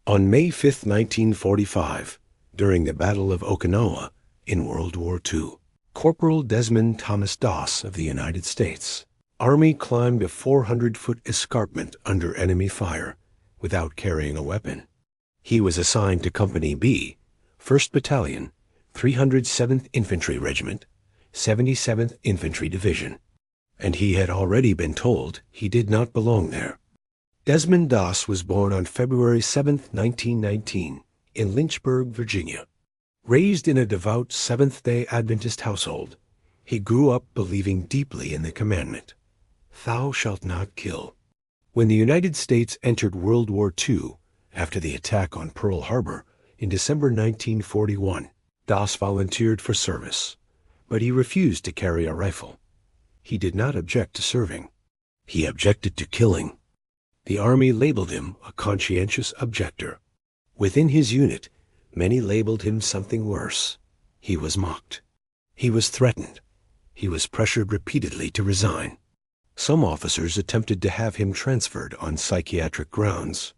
On May 5, 1945, during the Battle of Okinawa in World War II, Corporal Desmond Thomas Doss of the United States Army climbed a 400-foot escarpment under enemy fire without carrying a weapon. He was assigned to Company B, 1st Battalion, 307th Infantry Regiment, 77th Infantry Division, and he had already been told he did not belong there. Desmond Doss was born on February 7, 1919, in Lynchburg, Virginia. Raised in a devout Seventh-day Adventist household, he grew up believing deeply in the commandment, "Thou shalt not kill." When the United States entered World War II, after the attack on Pearl Harbor in December 1941, Doss volunteered for service, but he refused to carry a rifle. He did not object to serving. He objected to killing. The Army labeled him a conscientious objector. Within his unit, many labeled him something worse. He was mocked. He was threatened. He was pressured repeatedly to resign. Some officers attempted to have him transferred on psychiatric grounds.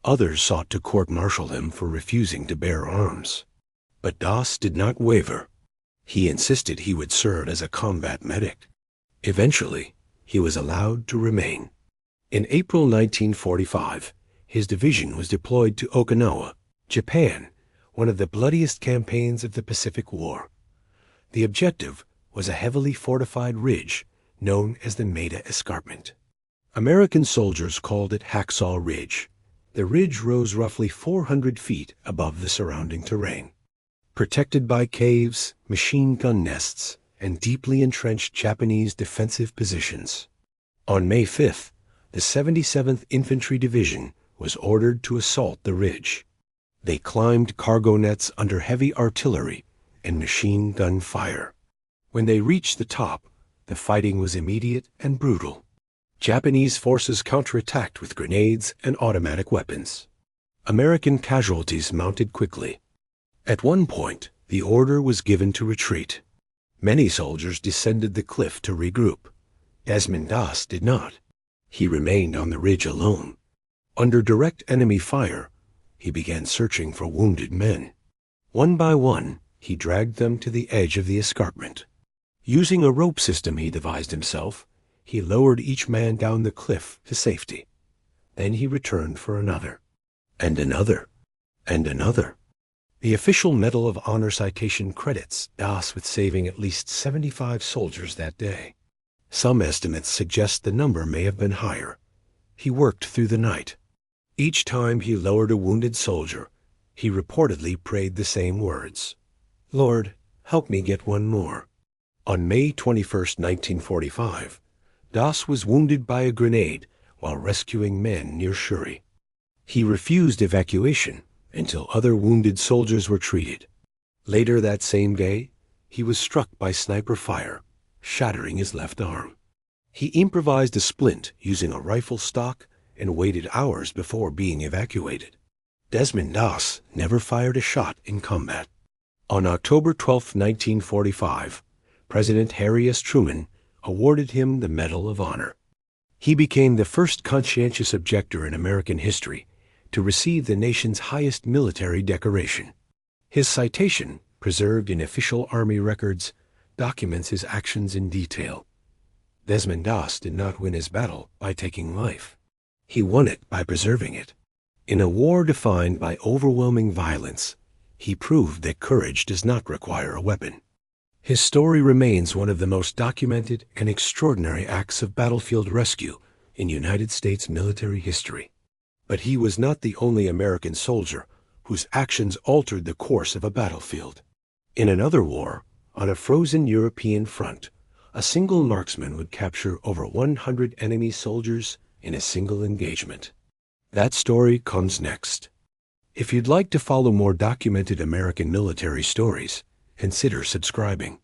Others sought to court-martial him for refusing to bear arms. But Doss did not waver. He insisted he would serve as a combat medic. Eventually, he was allowed to remain. In April 1945, his division was deployed to Okinawa, Japan, one of the bloodiest campaigns of the Pacific War. The objective was a heavily fortified ridge known as the Maida Escarpment. American soldiers called it Hacksaw Ridge. The ridge rose roughly 400 feet above the surrounding terrain. Protected by caves, machine gun nests, and deeply entrenched Japanese defensive positions. On May 5th, the 77th Infantry Division was ordered to assault the ridge. They climbed cargo nets under heavy artillery and machine gun fire. When they reached the top, the fighting was immediate and brutal. Japanese forces counterattacked with grenades and automatic weapons. American casualties mounted quickly. At one point, the order was given to retreat. Many soldiers descended the cliff to regroup. Desmond Doss did not. He remained on the ridge alone. Under direct enemy fire, he began searching for wounded men. One by one, he dragged them to the edge of the escarpment. Using a rope system he devised himself, he lowered each man down the cliff to safety. Then he returned for another, and another, and another. The official Medal of Honor citation credits Doss with saving at least 75 soldiers that day. Some estimates suggest the number may have been higher. He worked through the night. Each time he lowered a wounded soldier, he reportedly prayed the same words, "Lord, help me get one more." On May 21, 1945, Doss was wounded by a grenade while rescuing men near Shuri. He refused evacuation until other wounded soldiers were treated. Later that same day, he was struck by sniper fire, shattering his left arm. He improvised a splint using a rifle stock and waited hours before being evacuated. Desmond Doss never fired a shot in combat. On October 12, 1945, President Harry S. Truman awarded him the Medal of Honor. He became the first conscientious objector in American history to receive the nation's highest military decoration. His citation, preserved in official Army records, documents his actions in detail. Desmond Doss did not win his battle by taking life. He won it by preserving it. In a war defined by overwhelming violence, he proved that courage does not require a weapon. His story remains one of the most documented and extraordinary acts of battlefield rescue in United States military history. But he was not the only American soldier whose actions altered the course of a battlefield. In another war, on a frozen European front, a single marksman would capture over 100 enemy soldiers in a single engagement. That story comes next. If you'd like to follow more documented American military stories, consider subscribing.